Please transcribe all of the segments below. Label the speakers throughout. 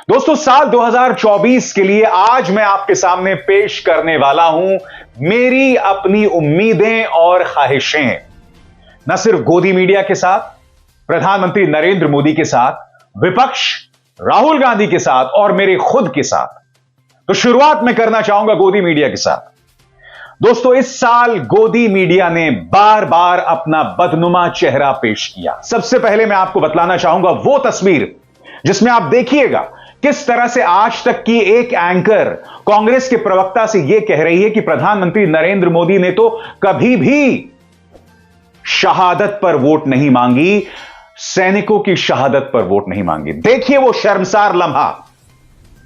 Speaker 1: दोस्तों, साल 2024 के लिए आज मैं आपके सामने पेश करने वाला हूं मेरी अपनी उम्मीदें और ख्वाहिशें। न सिर्फ गोदी मीडिया के साथ, प्रधानमंत्री नरेंद्र मोदी के साथ, विपक्ष राहुल गांधी के साथ और मेरे खुद के साथ। तो शुरुआत मैं करना चाहूंगा गोदी मीडिया के साथ। दोस्तों, इस साल गोदी मीडिया ने बार बार अपना बदनुमा चेहरा पेश किया। सबसे पहले मैं आपको बतलाना चाहूंगा वो तस्वीर जिसमें आप देखिएगा किस तरह से आज तक की एक एंकर कांग्रेस के प्रवक्ता से यह कह रही है कि प्रधानमंत्री नरेंद्र मोदी ने तो कभी भी शहादत पर वोट नहीं मांगी, सैनिकों की शहादत पर वोट नहीं मांगी। देखिए वो शर्मसार लम्हा।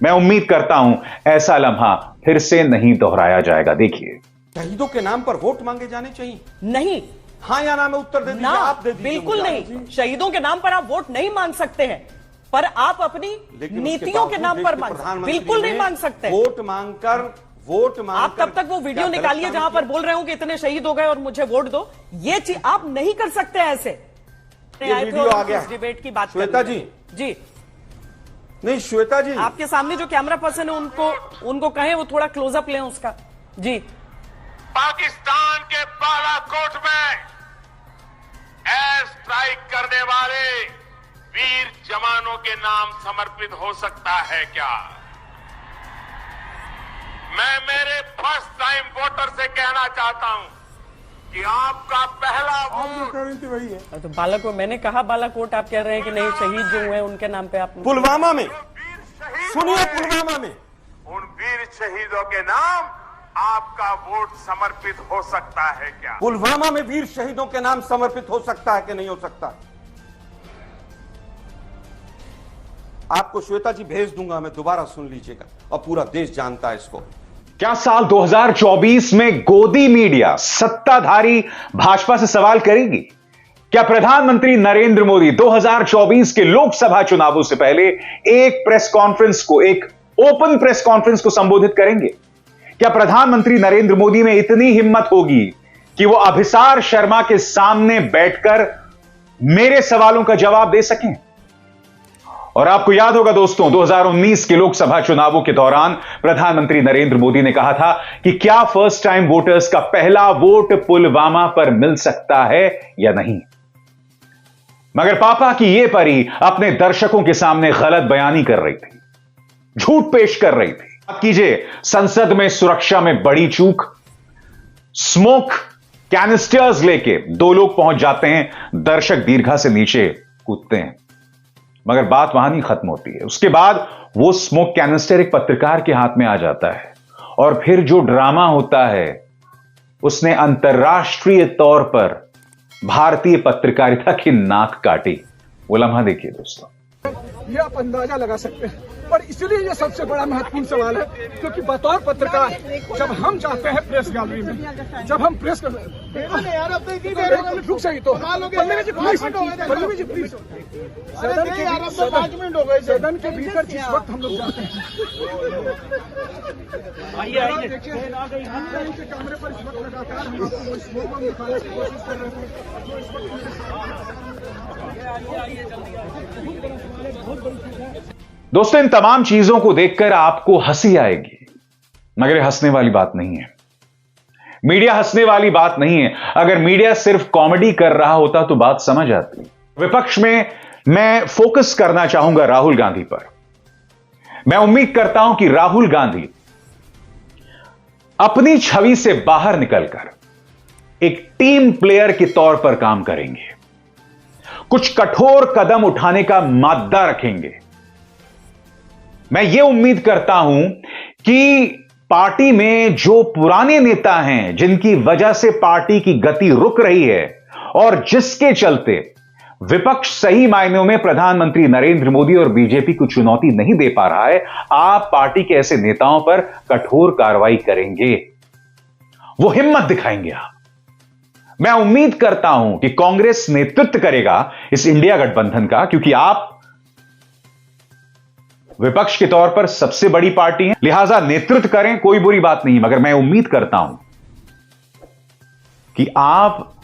Speaker 1: मैं उम्मीद करता हूं ऐसा लम्हा फिर से नहीं दोहराया जाएगा। देखिए,
Speaker 2: शहीदों के नाम पर वोट मांगे जाने चाहिए?
Speaker 3: नहीं।
Speaker 2: हाँ या ना में उत्तर दे दीजिए। आप दे दीजिए।
Speaker 3: बिल्कुल नहीं। शहीदों के नाम पर आप वोट नहीं मांग सकते हैं, पर आप अपनी नीतियों के नाम पर बिल्कुल नहीं मांग सकते।
Speaker 2: वोट मांगकर
Speaker 3: आप तब तक वो वीडियो निकालिए जहां पर बोल रहे हो कि इतने शहीद हो गए और मुझे वोट दो। ये चीज आप नहीं कर सकते ऐसे।
Speaker 2: वीडियो आ गया।
Speaker 3: डिबेट की बात
Speaker 2: श्वेता जी।
Speaker 3: जी
Speaker 2: नहीं, श्वेता जी,
Speaker 3: आपके सामने जो कैमरा पर्सन है उनको कहें वो थोड़ा क्लोजअप लें उसका। जी,
Speaker 4: पाकिस्तान के बालाकोट में एयर स्ट्राइक करने वाले वीर जवानों के नाम समर्पित हो सकता है क्या? मैं मेरे फर्स्ट टाइम वोटर से कहना चाहता हूं कि आपका पहला वोट
Speaker 2: वही है।
Speaker 3: तो बालाकोट, मैंने कहा बालाकोट, आप कह रहे हैं कि नहीं, शहीद जो हुए उनके नाम पे आप।
Speaker 2: पुलवामा में सुनिए, पुलवामा में
Speaker 4: उन वीर शहीदों के नाम आपका वोट समर्पित हो सकता है क्या?
Speaker 2: पुलवामा में वीर शहीदों के नाम समर्पित हो सकता है कि नहीं हो सकता? आपको श्वेता जी भेज दूंगा, मैं दोबारा सुन लीजिएगा, और पूरा देश जानता है इसको।
Speaker 1: क्या साल 2024 में गोदी मीडिया सत्ताधारी भाजपा से सवाल करेगी? क्या प्रधानमंत्री नरेंद्र मोदी 2024 के लोकसभा चुनावों से पहले एक प्रेस कॉन्फ्रेंस को, एक ओपन प्रेस कॉन्फ्रेंस को संबोधित करेंगे? क्या प्रधानमंत्री नरेंद्र मोदी में इतनी हिम्मत होगी कि वो अभिसार शर्मा के सामने बैठकर मेरे सवालों का जवाब दे सकें? और आपको याद होगा दोस्तों, 2019 के लोकसभा चुनावों के दौरान प्रधानमंत्री नरेंद्र मोदी ने कहा था कि क्या फर्स्ट टाइम वोटर्स का पहला वोट पुलवामा पर मिल सकता है या नहीं। मगर पापा की यह परी अपने दर्शकों के सामने गलत बयानी कर रही थी, झूठ पेश कर रही थी। बात कीजिए संसद में सुरक्षा में बड़ी चूक। स्मोक कैनिस्टर्स लेके दो लोग पहुंच जाते हैं, दर्शक दीर्घा से नीचे कूदते हैं। मगर बात वहां नहीं खत्म होती है। उसके बाद वो स्मोक कैनिस्टर एक पत्रकार के हाथ में आ जाता है और फिर जो ड्रामा होता है, उसने अंतर्राष्ट्रीय तौर पर भारतीय पत्रकारिता की नाक काटी। वो लम्हा देखिए दोस्तों।
Speaker 5: ये आप अंदाजा लगा सकते हैं, पर इसलिए ये सबसे बड़ा महत्वपूर्ण सवाल है क्योंकि बतौर पत्रकार जब हम जाते हैं प्रेस गैलरी में, जब हम प्रेस रुक सही तो सदन के भीतर जिस वक्त हम लोग जाते हैं, कैमरे पर इस वक्त लगातार हम आपको स्मोक निकालने की कोशिश कर रहे थे।
Speaker 1: दोस्तों, इन तमाम चीजों को देखकर आपको हंसी आएगी, मगर हंसने वाली बात नहीं है। मीडिया हंसने वाली बात नहीं है। अगर मीडिया सिर्फ कॉमेडी कर रहा होता तो बात समझ आती। विपक्ष में मैं फोकस करना चाहूंगा राहुल गांधी पर। मैं उम्मीद करता हूं कि राहुल गांधी अपनी छवि से बाहर निकलकर एक टीम प्लेयर के तौर पर काम करेंगे, कुछ कठोर कदम उठाने का मादा रखेंगे। मैं यह उम्मीद करता हूं कि पार्टी में जो पुराने नेता हैं, जिनकी वजह से पार्टी की गति रुक रही है और जिसके चलते विपक्ष सही मायनों में प्रधानमंत्री नरेंद्र मोदी और बीजेपी को चुनौती नहीं दे पा रहा है, आप पार्टी के ऐसे नेताओं पर कठोर कार्रवाई करेंगे, वो हिम्मत दिखाएंगे। आप, मैं उम्मीद करता हूं कि कांग्रेस नेतृत्व करेगा इस इंडिया गठबंधन का, क्योंकि आप विपक्ष के तौर पर सबसे बड़ी पार्टी है, लिहाजा नेतृत्व करें, कोई बुरी बात नहीं। मगर मैं उम्मीद करता हूं कि आप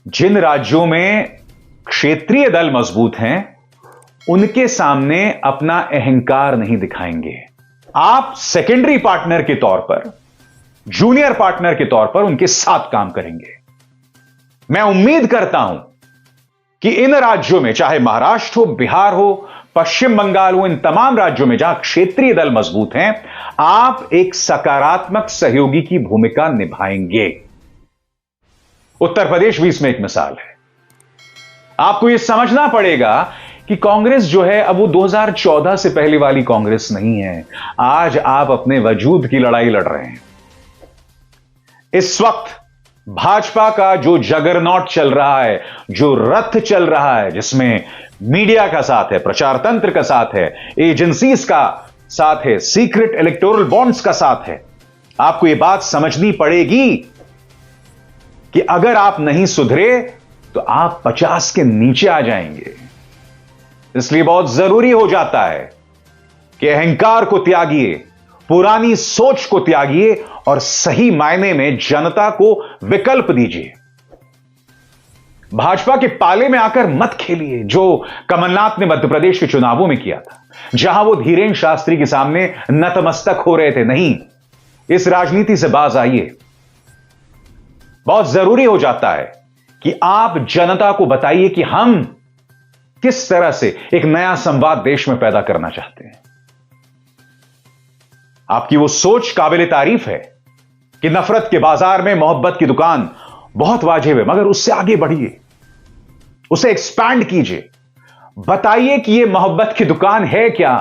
Speaker 1: जिन राज्यों में क्षेत्रीय दल मजबूत हैं, उनके सामने अपना अहंकार नहीं दिखाएंगे। आप सेकेंडरी पार्टनर के तौर पर, जूनियर पार्टनर के तौर पर उनके साथ काम करेंगे। मैं उम्मीद करता हूं कि इन राज्यों में, चाहे महाराष्ट्र हो, बिहार हो, पश्चिम बंगाल हो, इन तमाम राज्यों में जहां क्षेत्रीय दल मजबूत हैं, आप एक सकारात्मक सहयोगी की भूमिका निभाएंगे। उत्तर प्रदेश भी इसमें एक मिसाल है। आपको यह समझना पड़ेगा कि कांग्रेस जो है अब वो 2014 से पहले वाली कांग्रेस नहीं है। आज आप अपने वजूद की लड़ाई लड़ रहे हैं। इस वक्त भाजपा का जो जगरनॉट चल रहा है, जो रथ चल रहा है, जिसमें मीडिया का साथ है, प्रचार तंत्र का साथ है, एजेंसीज का साथ है, सीक्रेट इलेक्टोरल बॉन्ड्स का साथ है, आपको यह बात समझनी पड़ेगी कि अगर आप नहीं सुधरे तो आप 50 के नीचे आ जाएंगे। इसलिए बहुत जरूरी हो जाता है कि अहंकार को त्यागिए, पुरानी सोच को त्यागिए और सही मायने में जनता को विकल्प दीजिए। भाजपा के पाले में आकर मत खेलिए, जो कमलनाथ ने मध्य प्रदेश के चुनावों में किया था, जहां वो धीरेन्द्र शास्त्री के सामने नतमस्तक हो रहे थे। नहीं, इस राजनीति से बाज आइए। बहुत जरूरी हो जाता है कि आप जनता को बताइए कि हम किस तरह से एक नया संवाद देश में पैदा करना चाहते हैं। आपकी वो सोच काबिल तारीफ है कि नफरत के बाजार में मोहब्बत की दुकान बहुत वाजिब है, मगर उससे आगे बढ़िए, उसे एक्सपैंड कीजिए। बताइए कि यह मोहब्बत की दुकान है क्या।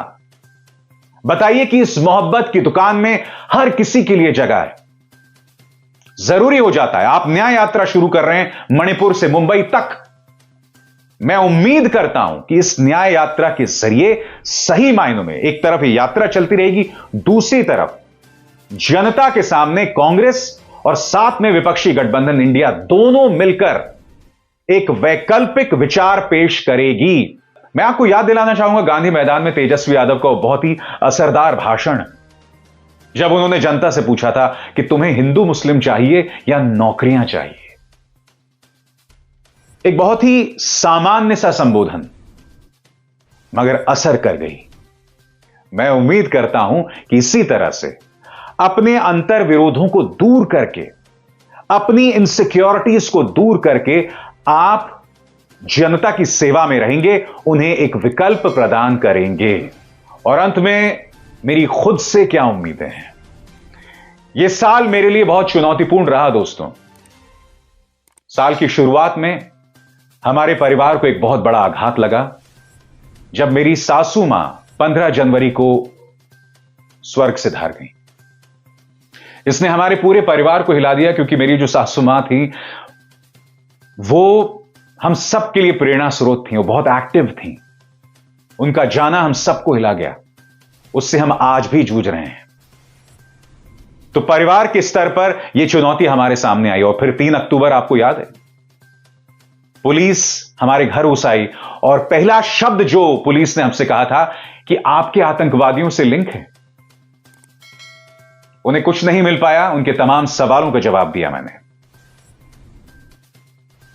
Speaker 1: बताइए कि इस मोहब्बत की दुकान में हर किसी के लिए जगह है। जरूरी हो जाता है। आप न्याय यात्रा शुरू कर रहे हैं मणिपुर से मुंबई तक। मैं उम्मीद करता हूं कि इस न्याय यात्रा के जरिए सही मायनों में एक तरफ ये यात्रा चलती रहेगी, दूसरी तरफ जनता के सामने कांग्रेस और साथ में विपक्षी गठबंधन इंडिया दोनों मिलकर एक वैकल्पिक विचार पेश करेगी। मैं आपको याद दिलाना चाहूंगा गांधी मैदान में तेजस्वी यादव का बहुत ही असरदार भाषण, जब उन्होंने जनता से पूछा था कि तुम्हें हिंदू मुस्लिम चाहिए या नौकरियां चाहिए। एक बहुत ही सामान्य सा संबोधन, मगर असर कर गई। मैं उम्मीद करता हूं कि इसी तरह से अपने अंतर विरोधों को दूर करके, अपनी इनसिक्योरिटीज को दूर करके आप जनता की सेवा में रहेंगे, उन्हें एक विकल्प प्रदान करेंगे। और अंत में मेरी खुद से क्या उम्मीदें हैं। यह साल मेरे लिए बहुत चुनौतीपूर्ण रहा दोस्तों। साल की शुरुआत में हमारे परिवार को एक बहुत बड़ा आघात लगा जब मेरी सासू मां 15 जनवरी को स्वर्ग से धार गई। इसने हमारे पूरे परिवार को हिला दिया, क्योंकि मेरी जो सासू मां थी वो हम सब के लिए प्रेरणा स्रोत थी, वो बहुत एक्टिव थी। उनका जाना हम सबको हिला गया। उससे हम आज भी जूझ रहे हैं। तो परिवार के स्तर पर यह चुनौती हमारे सामने आई। और फिर 3 अक्टूबर आपको याद है, पुलिस हमारे घर घुस आई और पहला शब्द जो पुलिस ने हमसे कहा था कि आपके आतंकवादियों से लिंक है। उन्हें कुछ नहीं मिल पाया, उनके तमाम सवालों का जवाब दिया मैंने।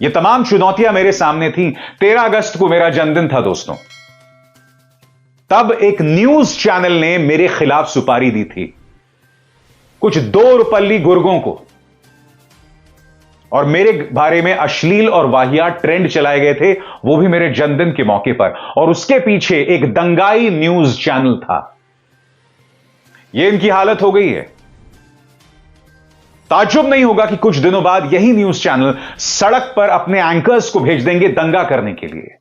Speaker 1: ये तमाम चुनौतियां मेरे सामने थी। 13 अगस्त को मेरा जन्मदिन था दोस्तों। तब एक न्यूज चैनल ने मेरे खिलाफ सुपारी दी थी, कुछ 2 रुपल्ली गुर्गों को, और मेरे बारे में अश्लील और वाहियात ट्रेंड चलाए गए थे, वो भी मेरे जन्मदिन के मौके पर। और उसके पीछे एक दंगाई न्यूज चैनल था। यह इनकी हालत हो गई है। ताज्जुब नहीं होगा कि कुछ दिनों बाद यही न्यूज चैनल सड़क पर अपने एंकर्स को भेज देंगे दंगा करने के लिए।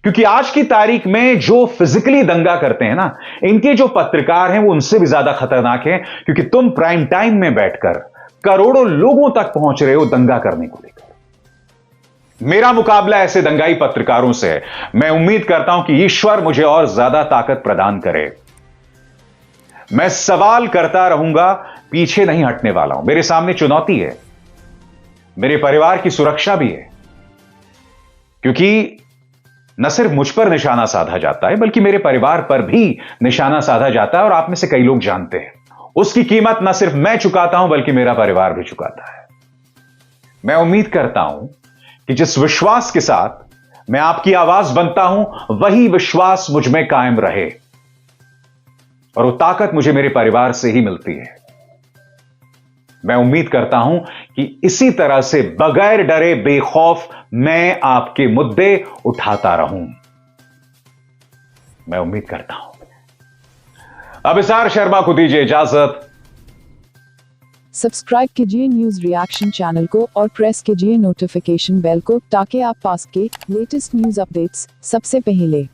Speaker 1: क्योंकि आज की तारीख में जो फिजिकली दंगा करते हैं ना, इनके जो पत्रकार हैं वो उनसे भी ज्यादा खतरनाक हैं, क्योंकि तुम प्राइम टाइम में बैठकर करोड़ों लोगों तक पहुंच रहे हो दंगा करने को लेकर। मेरा मुकाबला ऐसे दंगाई पत्रकारों से है। मैं उम्मीद करता हूं कि ईश्वर मुझे और ज्यादा ताकत प्रदान करे। मैं सवाल करता रहूंगा, पीछे नहीं हटने वाला हूं। मेरे सामने चुनौती है, मेरे परिवार की सुरक्षा भी है, क्योंकि न सिर्फ मुझ पर निशाना साधा जाता है, बल्कि मेरे परिवार पर भी निशाना साधा जाता है। और आप में से कई लोग जानते हैं, उसकी कीमत न सिर्फ मैं चुकाता हूं, बल्कि मेरा परिवार भी चुकाता है। मैं उम्मीद करता हूं कि जिस विश्वास के साथ मैं आपकी आवाज बनता हूं, वही विश्वास मुझ में कायम रहे, और वो ताकत मुझे मेरे परिवार से ही मिलती है। मैं उम्मीद करता हूं कि इसी तरह से बगैर डरे बेखौफ मैं आपके मुद्दे उठाता रहूं। मैं उम्मीद करता हूं। अभिसार शर्मा को दीजिए इजाजत।
Speaker 6: सब्सक्राइब कीजिए न्यूज रिएक्शन चैनल को और प्रेस कीजिए नोटिफिकेशन बेल को ताकि आप पास के लेटेस्ट न्यूज अपडेट्स सबसे पहले